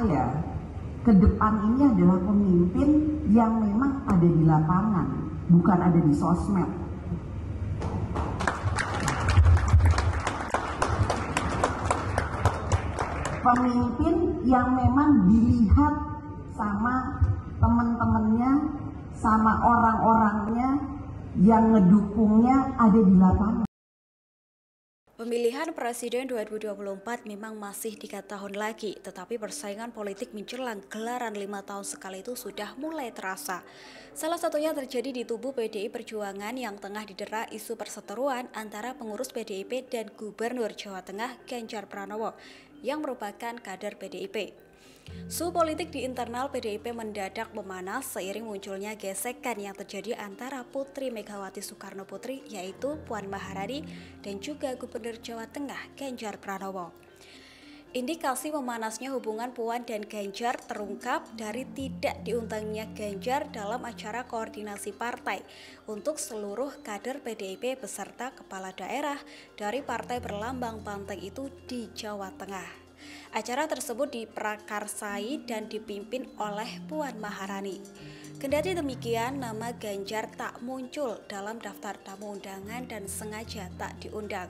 saya ke depan ini adalah pemimpin yang memang ada di lapangan, bukan ada di sosmed. Pemimpin yang memang dilihat sama teman-temannya, sama orang-orangnya yang ngedukungnya ada di lapangan. Pemilihan Presiden 2024 memang masih 3 tahun lagi, tetapi persaingan politik menjelang gelaran 5 tahun sekali itu sudah mulai terasa. Salah satunya terjadi di tubuh PDI Perjuangan yang tengah didera isu perseteruan antara pengurus PDIP dan Gubernur Jawa Tengah Ganjar Pranowo yang merupakan kader PDIP. Suhu politik di internal PDIP mendadak memanas seiring munculnya gesekan yang terjadi antara Putri Megawati Soekarno Putri yaitu Puan Maharani dan juga Gubernur Jawa Tengah Ganjar Pranowo. Indikasi memanasnya hubungan Puan dan Ganjar terungkap dari tidak diundangnya Ganjar dalam acara koordinasi partai untuk seluruh kader PDIP beserta kepala daerah dari partai berlambang banteng itu di Jawa Tengah. Acara tersebut diprakarsai dan dipimpin oleh Puan Maharani. Kendati demikian, nama Ganjar tak muncul dalam daftar tamu undangan dan sengaja tak diundang.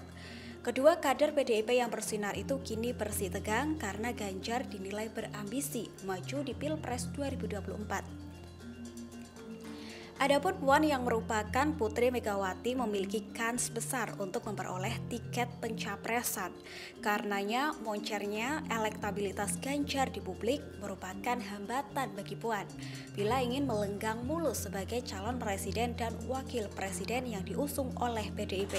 Kedua kader PDIP yang bersinar itu kini bersih tegang karena Ganjar dinilai berambisi maju di Pilpres 2024. Adapun Puan yang merupakan Putri Megawati memiliki kans besar untuk memperoleh tiket pencapresan. Karenanya moncernya elektabilitas Ganjar di publik merupakan hambatan bagi Puan bila ingin melenggang mulus sebagai calon presiden dan wakil presiden yang diusung oleh PDIP.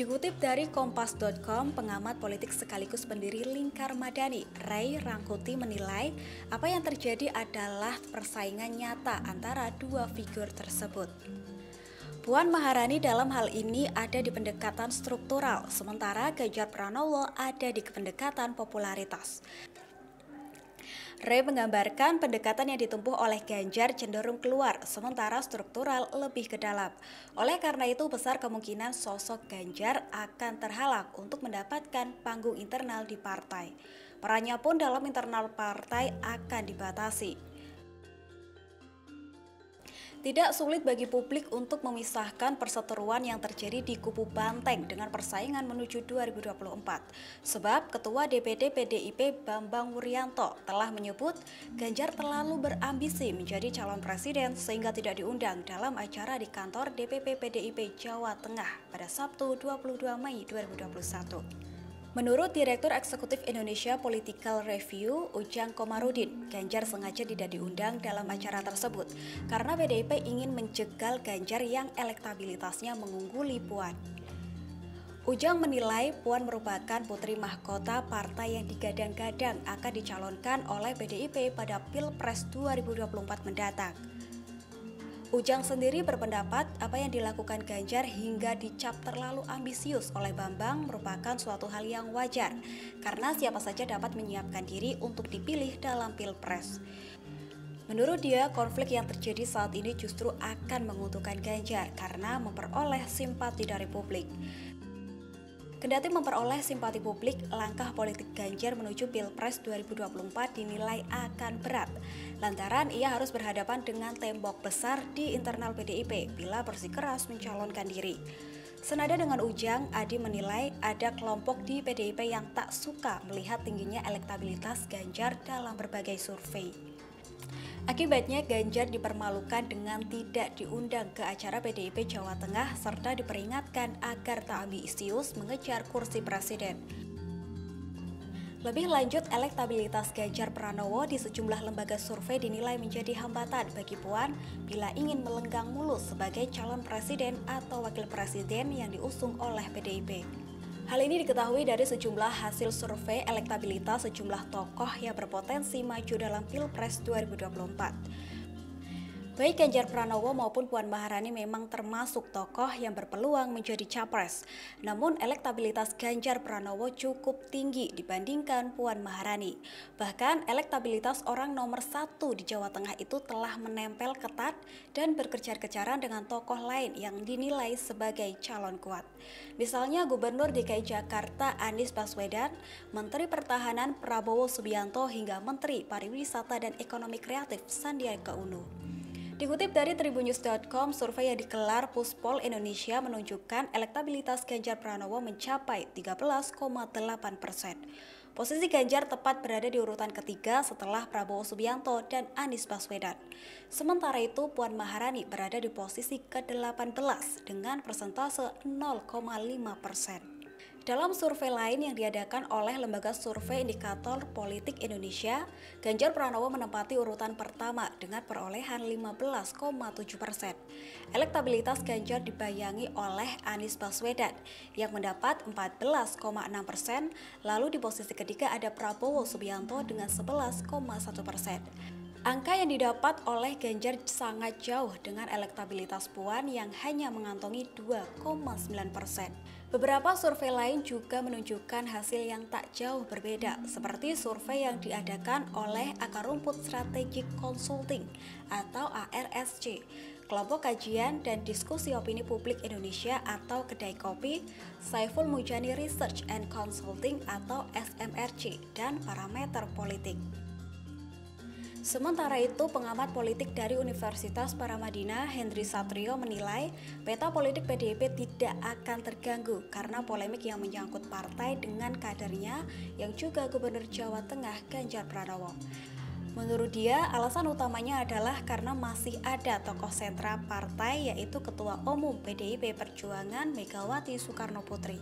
Dikutip dari Kompas.com, pengamat politik sekaligus pendiri Lingkar Madani, Ray Rangkuti menilai apa yang terjadi adalah persaingan nyata antara dua figur tersebut. Puan Maharani dalam hal ini ada di pendekatan struktural, sementara Ganjar Pranowo ada di pendekatan popularitas. Ray menggambarkan pendekatan yang ditempuh oleh Ganjar cenderung keluar, sementara struktural lebih ke dalam. Oleh karena itu, besar kemungkinan sosok Ganjar akan terhalang untuk mendapatkan panggung internal di partai. Perannya pun dalam internal partai akan dibatasi. Tidak sulit bagi publik untuk memisahkan perseteruan yang terjadi di kubu Banteng dengan persaingan menuju 2024. Sebab Ketua DPD PDIP Bambang Wuryanto telah menyebut Ganjar terlalu berambisi menjadi calon presiden sehingga tidak diundang dalam acara di kantor DPP PDIP Jawa Tengah pada Sabtu 22 Mei 2021. Menurut Direktur Eksekutif Indonesia Political Review, Ujang Komarudin, Ganjar sengaja tidak diundang dalam acara tersebut karena PDIP ingin menjegal Ganjar yang elektabilitasnya mengungguli Puan. Ujang menilai Puan merupakan putri mahkota partai yang digadang-gadang akan dicalonkan oleh PDIP pada Pilpres 2024 mendatang. Ujang sendiri berpendapat apa yang dilakukan Ganjar hingga dicap terlalu ambisius oleh Bambang merupakan suatu hal yang wajar karena siapa saja dapat menyiapkan diri untuk dipilih dalam Pilpres. Menurut dia, konflik yang terjadi saat ini justru akan menguntungkan Ganjar karena memperoleh simpati dari publik. Kendati memperoleh simpati publik, langkah politik Ganjar menuju Pilpres 2024 dinilai akan berat, lantaran ia harus berhadapan dengan tembok besar di internal PDIP bila bersikeras mencalonkan diri. Senada dengan Ujang, Adi menilai ada kelompok di PDIP yang tak suka melihat tingginya elektabilitas Ganjar dalam berbagai survei. Akibatnya Ganjar dipermalukan dengan tidak diundang ke acara PDIP Jawa Tengah serta diperingatkan agar tak ambisius mengejar kursi presiden. Lebih lanjut, elektabilitas Ganjar Pranowo di sejumlah lembaga survei dinilai menjadi hambatan bagi Puan bila ingin melenggang mulus sebagai calon presiden atau wakil presiden yang diusung oleh PDIP. Hal ini diketahui dari sejumlah hasil survei elektabilitas sejumlah tokoh yang berpotensi maju dalam Pilpres 2024. Baik Ganjar Pranowo maupun Puan Maharani memang termasuk tokoh yang berpeluang menjadi capres. Namun elektabilitas Ganjar Pranowo cukup tinggi dibandingkan Puan Maharani. Bahkan elektabilitas orang nomor 1 di Jawa Tengah itu telah menempel ketat dan berkejar-kejaran dengan tokoh lain yang dinilai sebagai calon kuat. Misalnya Gubernur DKI Jakarta Anies Baswedan, Menteri Pertahanan Prabowo Subianto hingga Menteri Pariwisata dan Ekonomi Kreatif Sandiaga Uno. Dikutip dari tribunnews.com, survei yang dikelar Puspol Indonesia menunjukkan elektabilitas Ganjar Pranowo mencapai 13,8%. Posisi Ganjar tepat berada di urutan ketiga setelah Prabowo Subianto dan Anies Baswedan. Sementara itu, Puan Maharani berada di posisi ke-18 dengan persentase 0,5%. Dalam survei lain yang diadakan oleh Lembaga Survei Indikator Politik Indonesia, Ganjar Pranowo menempati urutan pertama dengan perolehan 15,7%. Elektabilitas Ganjar dibayangi oleh Anies Baswedan yang mendapat 14,6%, lalu di posisi ketiga ada Prabowo Subianto dengan 11,1%. Angka yang didapat oleh Ganjar sangat jauh dengan elektabilitas Puan yang hanya mengantongi 2,9%. Beberapa survei lain juga menunjukkan hasil yang tak jauh berbeda, seperti survei yang diadakan oleh Akar Rumput Strategic Consulting atau ARSC, Kelompok Kajian dan Diskusi Opini Publik Indonesia atau Kedai Kopi, Saiful Mujani Research and Consulting atau SMRC, dan Parameter Politik. Sementara itu, pengamat politik dari Universitas Paramadina, Hendri Satrio menilai peta politik PDIP tidak akan terganggu karena polemik yang menyangkut partai dengan kadernya yang juga Gubernur Jawa Tengah Ganjar Pranowo. Menurut dia, alasan utamanya adalah karena masih ada tokoh sentra partai yaitu Ketua Umum PDIP Perjuangan Megawati Soekarno Putri.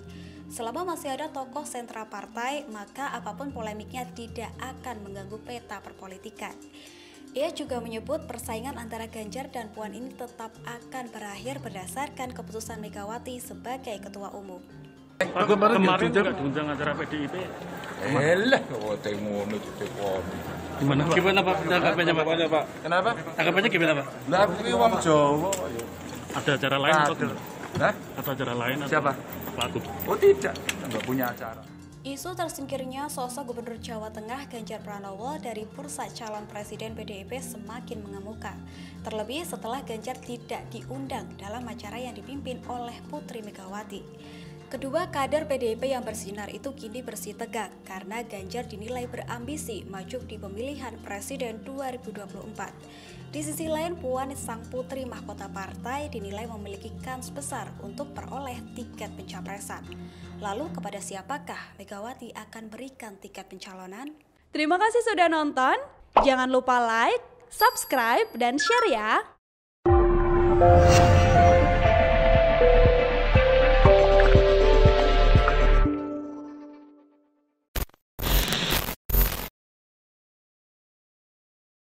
Selama masih ada tokoh sentra partai, maka apapun polemiknya tidak akan mengganggu peta perpolitikan. Ia juga menyebut persaingan antara Ganjar dan Puan ini tetap akan berakhir berdasarkan keputusan Megawati sebagai Ketua Umum. Kemarin nggak diundang acara PDIP. Gimana Pak? Tanggapannya Pak? Kenapa? Tanggapannya gimana Pak? Lah, ini wong Jawa. Ada acara lain atau tidak? Hah? Atau acara lain? Siapa? Pak Agung. Oh tidak, nggak punya acara. Isu tersingkirnya sosok Gubernur Jawa Tengah Ganjar Pranowo dari bursa calon presiden PDIP semakin mengemuka. Terlebih setelah Ganjar tidak diundang dalam acara yang dipimpin oleh Putri Megawati. Kedua kader PDIP yang bersinar itu kini bersitegang karena Ganjar dinilai berambisi maju di pemilihan presiden 2024. Di sisi lain, Puan sang putri mahkota partai dinilai memiliki kans besar untuk peroleh tiket pencapresan. Lalu kepada siapakah Megawati akan berikan tiket pencalonan? Terima kasih sudah nonton. Jangan lupa like, subscribe, dan share ya.